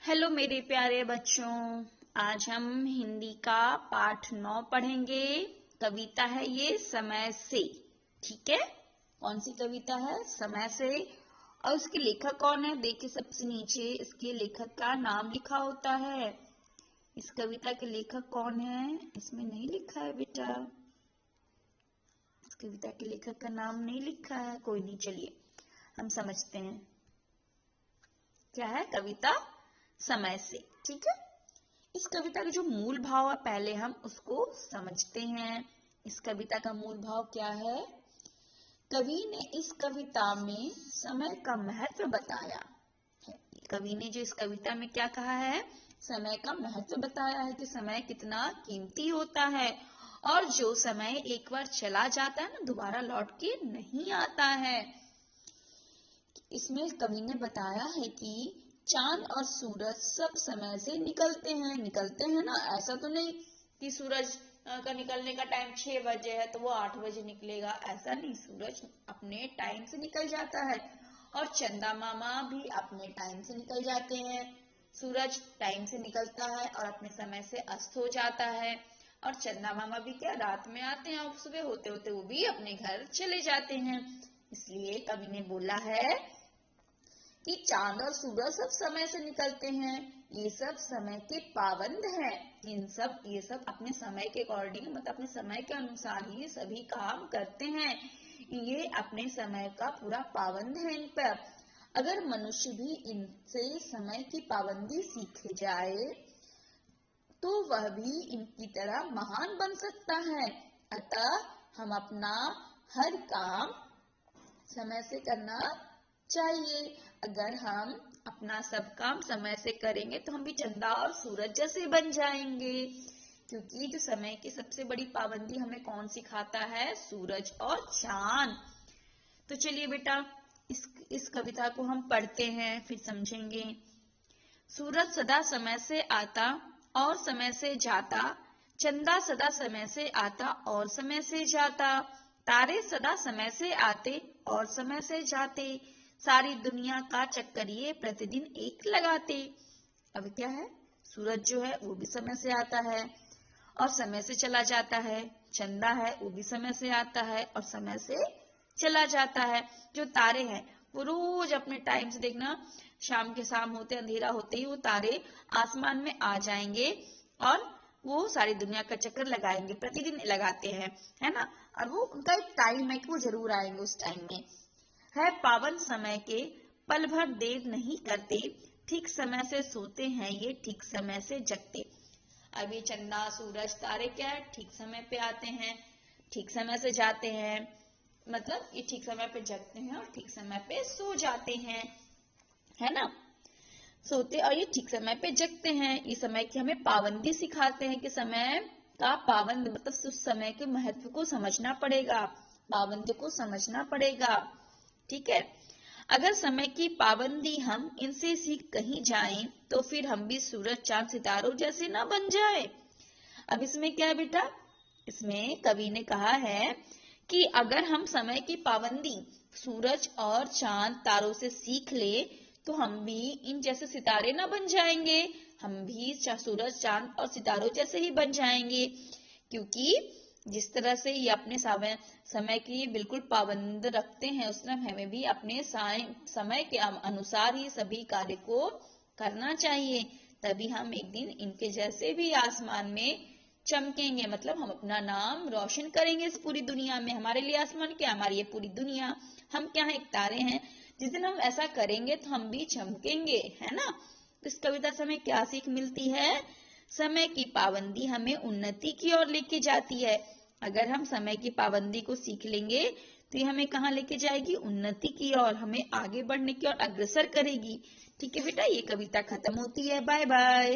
Hello मेरे प्यारे बच्चों, आज हम हिंदी का पाठ 9 पढ़ेंगे। कविता है ये समय से। ठीक है, कौन सी कविता है? समय से। और उसके लेखक कौन है? देखिए सबसे नीचे इसके लेखक का नाम लिखा होता है। इस कविता के लेखक कौन है? इसमें नहीं लिखा है बेटा, इस कविता के लेखक का नाम नहीं लिखा है। कोई नहीं, चलिए हम समझते हैं क्या है कविता समय से। ठीक है, इस कविता का जो मूल भाव है पहले हम उसको समझते हैं। इस कविता का मूल भाव क्या है? कवि ने इस कविता में समय का महत्व बताया है। कवि ने जो इस कविता में क्या कहा है? समय का महत्व बताया है कि समय कितना कीमती होता है और जो समय एक बार चला जाता है ना, दोबारा लौट के नहीं आता है। इसमें कवि ने बताया है कि चांद और सूरज सब समय से निकलते हैं ना। ऐसा तो नहीं कि सूरज का निकलने का टाइम 6 बजे है तो वो 8 बजे निकलेगा, ऐसा नहीं। सूरज अपने टाइम से निकल जाता है और चंदा मामा भी अपने टाइम से निकल जाते हैं। सूरज टाइम से निकलता है और अपने समय से अस्त हो जाता है, और चंदा मामा भी क्या रात में आते हैं और सुबह होते होते वो भी अपने घर चले जाते हैं। इसलिए कवि ने बोला है कि चांद और सूरज सब समय से निकलते हैं, ये सब समय के पाबंद हैं। ये सब अपने समय के अकॉर्डिंग, मतलब अपने समय के अनुसार ही सभी काम करते हैं। ये अपने समय का पूरा पाबंद है इन पर। अगर मनुष्य भी इनसे समय की पाबंदी सीख जाए तो वह भी इनकी तरह महान बन सकता है। अतः हम अपना हर काम समय से करना चाहिए। अगर हम अपना सब काम समय से करेंगे तो हम भी चंदा और सूरज जैसे बन जाएंगे। क्योंकि जो समय की सबसे बड़ी पाबंदी हमें कौन सिखाता है? सूरज और चांद। तो चलिए बेटा, इस कविता को हम पढ़ते हैं फिर समझेंगे। सूरज सदा समय से आता और समय से जाता, चंदा सदा समय से आता और समय से जाता, तारे सदा समय से आते और समय से जाते, सारी दुनिया का चक्कर ये प्रतिदिन एक लगाते। अब क्या है? सूरज जो है वो भी समय से आता है और समय से चला जाता है। चंदा है वो भी समय से आता है और समय से चला जाता है। जो तारे हैं वो रोज अपने टाइम से, देखना शाम के शाम होते अंधेरा होते ही वो तारे आसमान में आ जाएंगे और वो सारी दुनिया का चक्कर लगाएंगे, प्रतिदिन लगाते हैं, है ना। और वो उनका एक टाइम है कि वो जरूर आएंगे उस टाइम में। है पावन समय के पल भर देर नहीं करते, ठीक समय से सोते हैं ये, ठीक समय से जगते। अब ये चंदा सूरज तारे क्या है? ठीक समय पे आते हैं, ठीक समय से जाते हैं, मतलब ये ठीक समय पे जगते हैं और ठीक समय पे सो जाते हैं, है ना। सोते और ये ठीक समय पे जगते हैं। ये समय की हमें पाबंदी सिखाते हैं कि समय का पाबंद, मतलब उस समय के महत्व को समझना पड़ेगा, पाबंदी को समझना पड़ेगा। ठीक है, अगर समय की पाबंदी हम इनसे सीख कहीं जाएं तो फिर हम भी सूरज चांद सितारों जैसे ना बन जाए। अब इसमें क्या है बेटा? इसमें कवि ने कहा है कि अगर हम समय की पाबंदी सूरज और चांद तारों से सीख ले तो हम भी इन जैसे सितारे ना बन जाएंगे, हम भी सूरज चांद और सितारों जैसे ही बन जाएंगे। क्योंकि जिस तरह से ये अपने समय की बिल्कुल पाबंद रखते हैं, उस तरह हमें भी अपने समय के अनुसार ही सभी कार्य को करना चाहिए। तभी हम एक दिन इनके जैसे भी आसमान में चमकेंगे, मतलब हम अपना नाम रोशन करेंगे इस पूरी दुनिया में। हमारे लिए आसमान क्या? हमारी ये पूरी दुनिया। हम क्या है? एक तारे हैं। जिस दिन हम ऐसा करेंगे तो हम भी चमकेंगे, है ना। तो इस कविता से हमें क्या सीख मिलती है? समय की पाबंदी हमें उन्नति की ओर लेके जाती है। अगर हम समय की पाबंदी को सीख लेंगे तो ये हमें कहाँ लेके जाएगी? उन्नति की ओर, हमें आगे बढ़ने की ओर अग्रसर करेगी। ठीक है बेटा, ये कविता खत्म होती है। Bye bye.